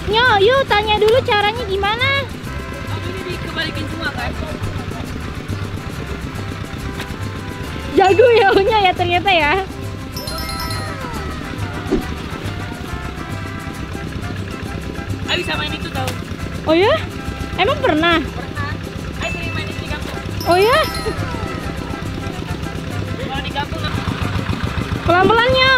Nyo, yuk tanya dulu caranya gimana. Oh, ini dikebalikin semua kan? Jago ya Unya ya ternyata ya. Ayo bisa main itu tau. Oh ya? Emang pernah? Pernah. Ayo sering main itu di kampung. Oh ya? Kalau di kampung Pelan-pelan Nyo.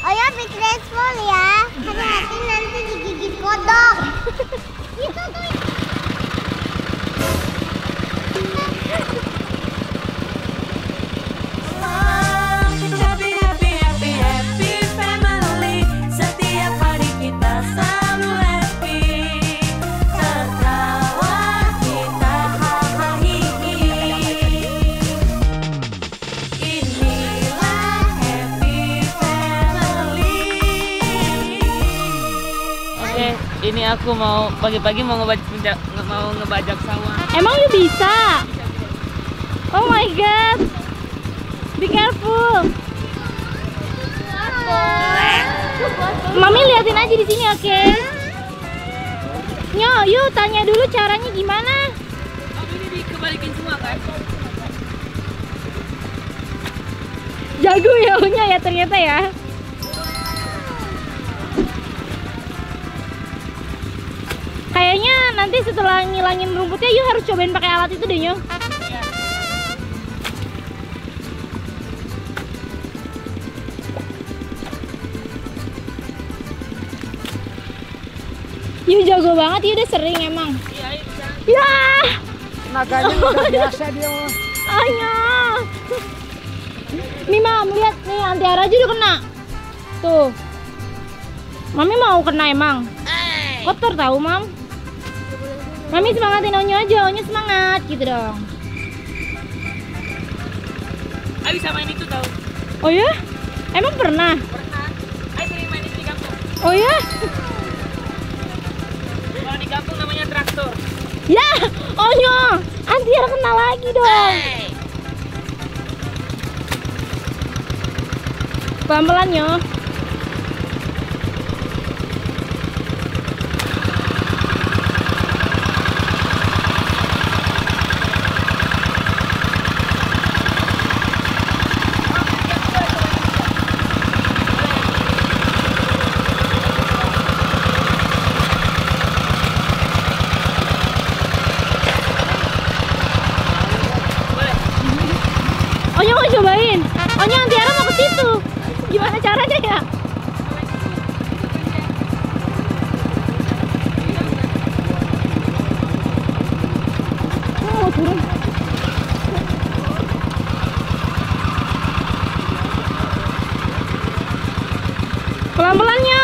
Oh ya, be graceful ya. Hati-hati nanti digigit kodok. Itu tuh. ini aku mau pagi-pagi mau ngebajak sawah. Emang you bisa? Oh my god. Be careful. Mami liatin aja di sini, oke? Nyo, yuk tanya dulu caranya gimana. Oh, ini dikebalikin semua kan? Jago ya Unya ya ternyata ya. Kayaknya nanti setelah ngilangin rumputnya you harus cobain pakai alat itu deh Nyo. You jago banget, you udah sering emang. Iya, bisa. Ya. Naganya udah biasa dia mah. Anya. Nih Mam, lihat nih Antiara aja udah kena. Tuh. Mami mau kena emang. Kotor tahu Mam. Mami semangatin Onyo aja, Onyo semangat gitu dong. Ayo bisa main itu tau. Oh ya? Emang pernah? Pernah. Ayo sering main itu di kampung. Oh ya? Kalau di kampung namanya traktor. Ya, Onyo, Antiara kena lagi dong. Pelan-pelan Nyo. Onyo mau cobain. Onyo Antiara mau ke situ. Gimana caranya ya? Oh, turun. Pelan-pelannya.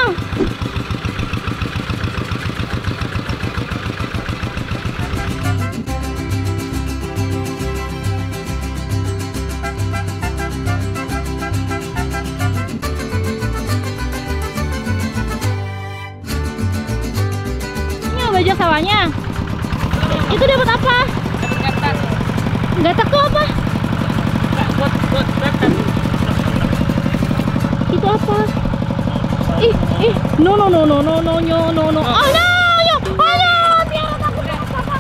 Bajak sawahnya. Itu dapat apa? Dapat gatas. Gatak tuh apa? Buat gatas. Itu apa? No. Oh no. Oh no, Tiara takut apa?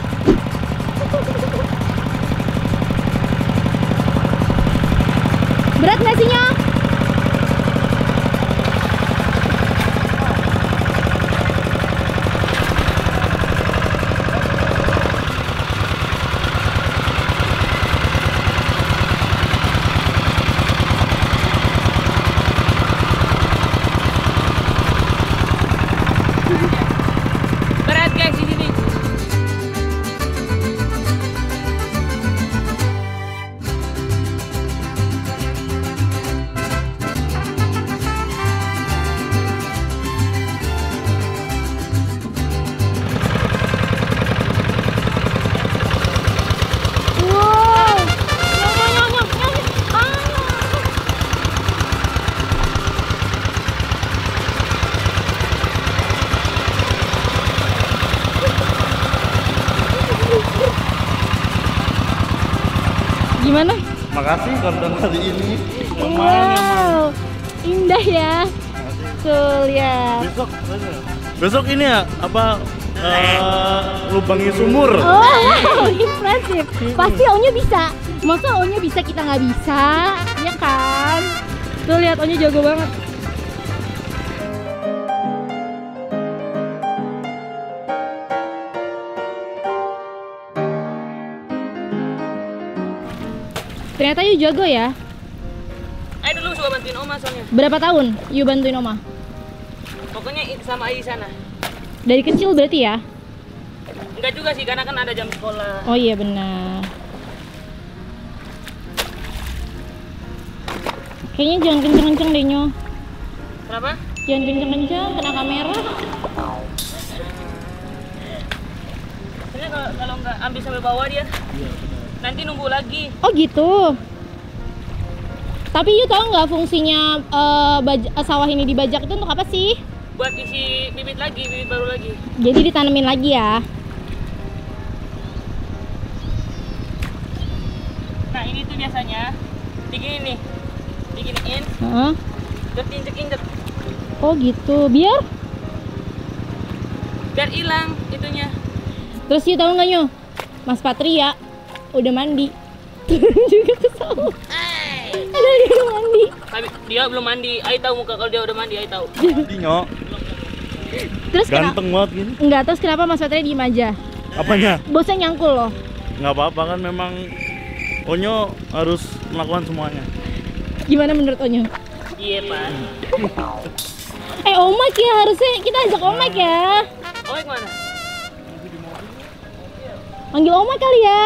Berat nggak sih Nyo? Berat guys di sini. Wow. Gimana? Makasih konten kali ini. Wow, indah ya. Tuh. Tuh lihat. Besok ini ya apa lubangi sumur. Oh, impresif. Pasti Onya bisa. Masa Onya bisa kita nggak bisa? Ya kan? Tuh lihat Onya jago banget. Ternyata Yu jago ya. Ayo dulu coba bantuin Oma soalnya. Berapa tahun Yu bantuin Oma? Pokoknya sama Ayi sana. Dari kecil berarti ya? Enggak juga sih, karena kan ada jam sekolah. Oh iya benar. Kayaknya jangan kenceng-kenceng deh Nyo. Kenapa? Jangan kenceng-kenceng, kena kamera. Soalnya kalau nggak ambil sampai bawah dia, nanti nunggu lagi. Oh gitu. Tapi Yu tahu nggak fungsinya sawah ini dibajak itu untuk apa sih? Buat isi bibit lagi, bibit baru lagi. Jadi ditanemin lagi ya. Nah ini tuh biasanya digini nih, diginiin, Heeh. terus injek-injek, Oh gitu. Biar. biar hilang itunya. Terus Yu tahu nggak Nyo? Mas Patria udah mandi. Turun juga ke sawah. Ada dia mandi. Tapi dia belum mandi. Ayi tahu muka kalau dia udah mandi, Ayi tahu. Nyok. Terus Ganteng banget gini. Enggak, terus kenapa Mas Patria diem aja? Apanya? Bosnya nyangkul loh. Nggak apa-apa kan memang Onyo harus melakukan semuanya. Gimana menurut Onyo? Iya pak. Omak ya, harusnya kita ajak Omak ya. Omek mana? Panggil Omak kali ya.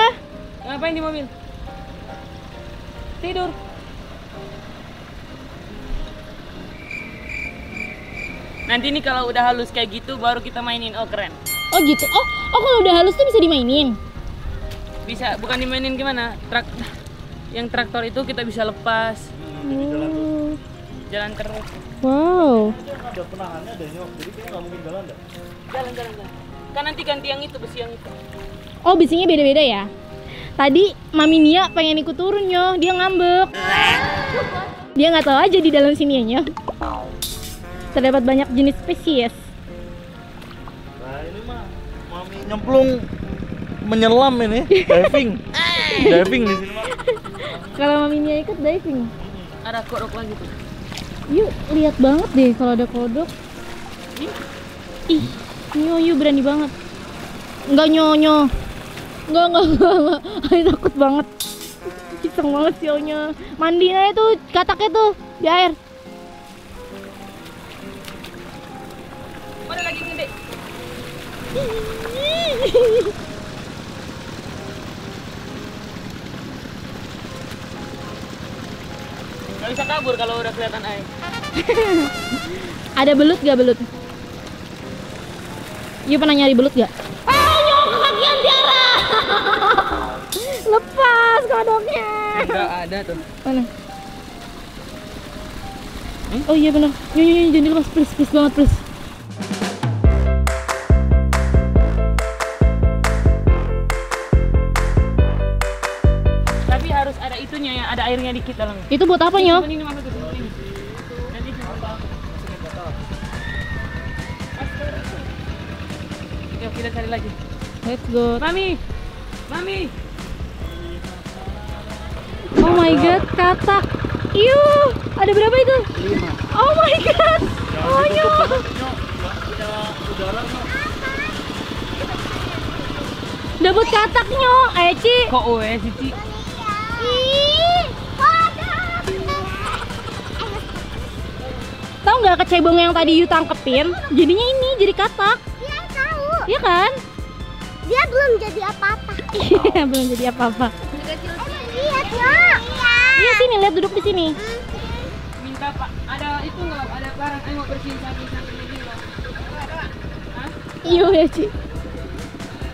Ngapain di mobil? Tidur. Nanti nih kalau udah halus kayak gitu baru kita mainin. Oh keren. Oh gitu. Oh kalau udah halus tuh bisa dimainin. Bisa, bukan dimainin gimana? Yang traktor itu kita bisa lepas. Oh. Jalan terus. Wow. Ada penahannya deh Nyok, jadi kita nggak mungkin jalan deh. Jalan. Kan nanti ganti yang itu, besi yang itu. Oh besinya beda-beda ya. Tadi Mami Nia pengen ikut turun Nyo, dia ngambek. Dia nggak tahu aja di dalam sini ya Nyo. Terdapat banyak jenis spesies. Nah ini mah Mami nyemplung menyelam ini, diving. Diving di sini mah. Kalau Mami Nia ikut diving. Ada kodok lagi tuh. Yuk lihat banget deh kalau ada kodok. Ih, Nyo berani banget. Enggak Nyo. Enggak. Ayo takut banget. Iseng banget sih Nyo. Mandiin aja tuh kataknya tuh di air. Ada lagi gede. Gak bisa kabur kalau udah kelihatan air. Ada belut gak belut? Yuk pernah nyari belut gak? Nyo kekakian Tiara. Lepas kodoknya. Enggak ada tuh. Mana? Oh iya benar. Nyo jangan dilepas please banget please. Tapi harus ada itunya ya, ada airnya dikit dalam. Itu buat apa Nyo? Ini mana tuh? Ini. Nanti yuk kita cari lagi. Let's go. Mami. Oh my god, katak. Ada berapa itu? 5. Oh my god. Oh Nyo. Dapat katak Nyo. Ci. Kok Cici? Ih, kodok. Tahu nggak kecebong yang tadi Yu tangkepin? Jadinya ini jadi katak. Dia tahu. Iya kan? Dia belum jadi apa-apa. Iya, belum jadi apa-apa. Lihat Nyok. Iya sini, lihat duduk di sini. Minta Pak, ada itu nggak? Ada barang ayo mau bersihin samping ini loh. Iya ya Ci.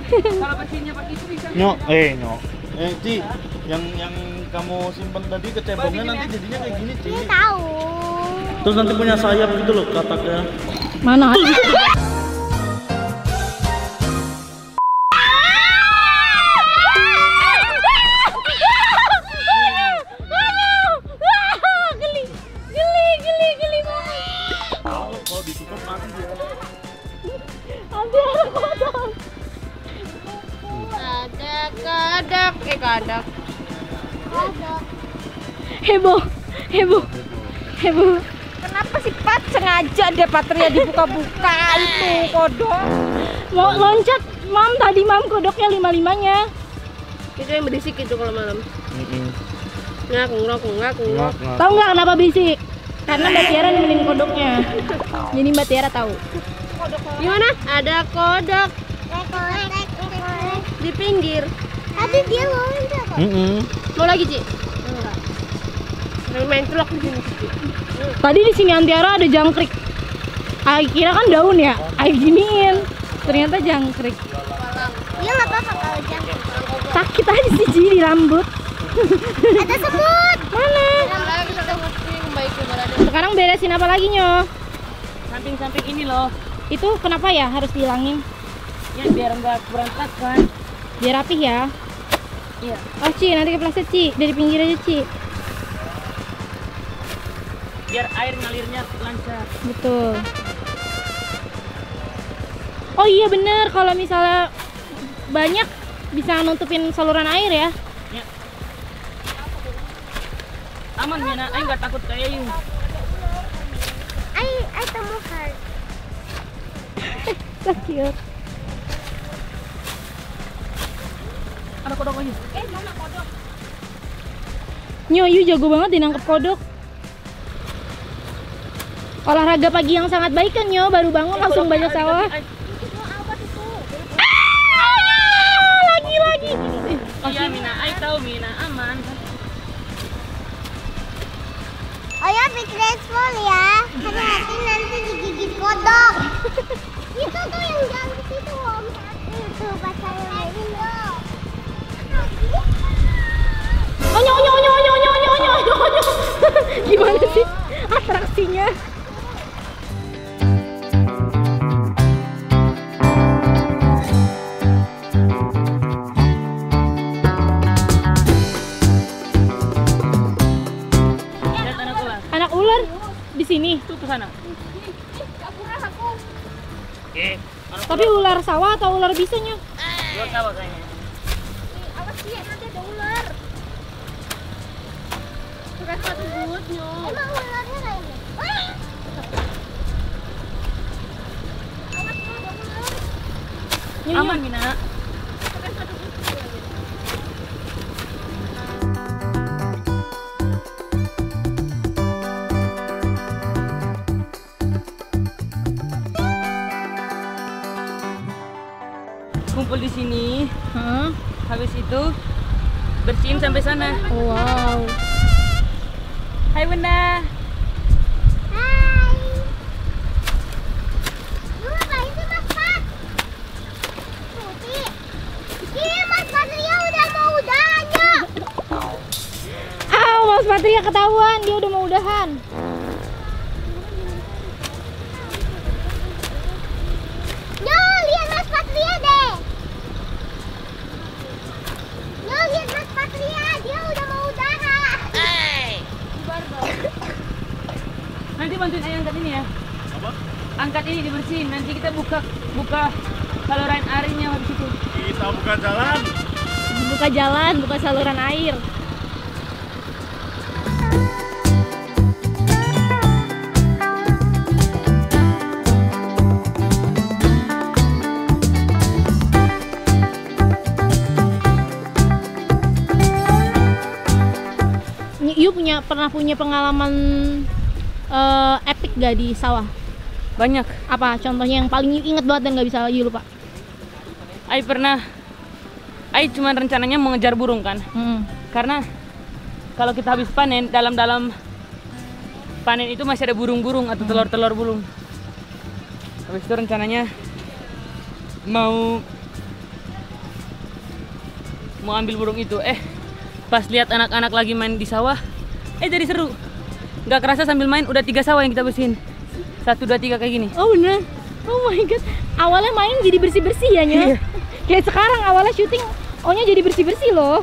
Kalau bersihinnya pakai itu bisa. Nyok. Ci, yang kamu simpan tadi kecebongnya nanti jadinya kayak gini, Ci. Dia tahu. Terus nanti punya sayap gitu loh kataknya. Mana? Geli banget. ditutup mati dia. Antiara kodok. Ada kadak, kadak. Kodok. Heboh, heboh, heboh. Kenapa sih Pat sengaja dia Patria dibuka-buka itu kodok? Mau loncat, Mam, tadi Mam kodoknya 5-5-nya. Itu yang berisik itu kalau malam. Ngak, ngak. Tahu nggak kenapa berisik? Karena Mbak Tiara nemenin kodoknya. Jadi Mbak Tiara tahu. Gimana? Ada kodok di pinggir. Tadi dia loncat. Mau lagi, Ci? Enggak. Main celok di sini, Ci. Tadi di sini Antiara ada jangkrik. Kira kan daun ya, giniin. Ternyata jangkrik. Iya nggak apa-apa kalau jangkrik. Sakit aja sih Ji di rambut. Ada semut. Mana? Sekarang beresin apa lagi Nyo? Samping-samping ini loh. Itu kenapa ya harus dihilangin? Ya biar nggak berantakan. Biar rapih ya. Iya. Oh Ci, nanti kepleset Ci, dari pinggir aja Ci. Biar air ngalirnya lancar. Betul. Oh iya bener, kalau misalnya banyak bisa nutupin saluran air ya. Ya. Aman Mina, Aing nggak takut kayak Aing. I temukan. So cute. Ada kodok lagi. Nyo, you jago banget di nangkep kodok. Olahraga pagi yang sangat baik kan Nyo, baru bangun langsung banyak sawah. Lagi. Iya Mina, Aing tahu Mina aman. Oh ya, be graceful ya. Hati-hati nanti digigit kodok. Itu tuh yang jalan situ Om. Itu pas saya main loh. Onyo. Gimana sih atraksinya? Lihat anak ular. Anak ular di sini. Tuh ke sana. Tapi ular sawah atau ular bisanya? Ular sawah kayaknya. Emang ularnya kayak ini? Aman Mina. Kumpul di sini. Hah? Habis itu bersihin sampai sana. Wow. Hai Bunda. Hai. Lu ngapain sih Mas Pat? Tuti. Iya Mas Patria udah mau udahannya. Mas Patria ketahuan, dia udah mau udahan. Yo, lihat Mas Patria deh. Yo, lihat Mas Patria, dia udah mau udahan. Nanti bantuin Ayah angkat ini ya. Apa? Angkat ini dibersihin. Nanti kita buka saluran airnya habis itu. Kita buka jalan. Buka jalan, buka saluran air. You pernah punya pengalaman epic gak di sawah? Banyak. Apa contohnya yang paling you inget banget dan gak bisa you lupa? Ayah cuma rencananya mau ngejar burung kan. Karena kalau kita habis panen, dalam panen itu masih ada burung-burung atau telur-telur burung. Habis itu rencananya mau ambil burung itu. Pas lihat anak-anak lagi main di sawah, jadi seru. Nggak kerasa sambil main udah 3 sawah yang kita bersihin. 1, 2, 3 kayak gini. Oh bener? Oh my god. Awalnya main jadi bersih-bersih ya Nya? Iya. Kayak sekarang awalnya syuting, ohnya jadi bersih-bersih loh.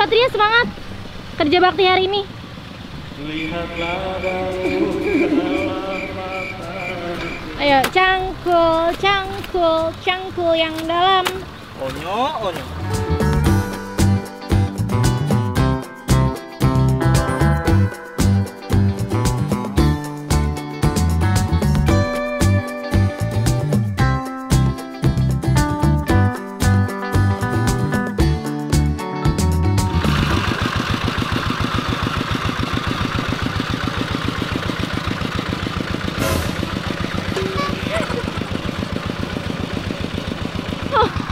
Patria, semangat kerja bakti hari ini. Ayo, cangkul, cangkul, cangkul yang dalam. Onyo, onyo.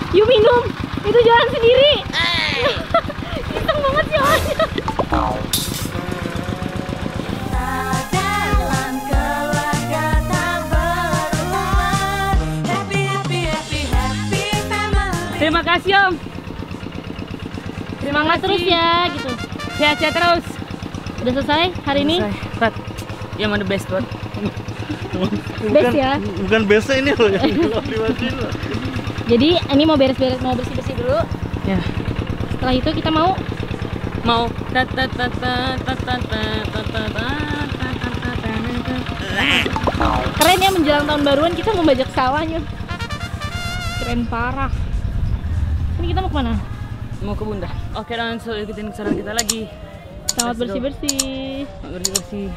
Yuk minum, itu jalan sendiri. Iseng banget sih orangnya. Terima kasih Om. Terima kasih Terus ya gitu. Sehat-sehat terus. Udah selesai hari ini? Pat, yang mana best buat? Best ya. Bukan biasa ini loh yang dilewatin loh. Jadi ini mau beres-beres, mau bersih-bersih dulu. Ya. Setelah itu kita mau keren ya, menjelang tahun baruan kita membajak sawahnya. Keren parah. Ini kita mau kemana? mau ke Bunda. Oke, langsung ikutin saran kita lagi. Selamat bersih-bersih. Bersih-bersih.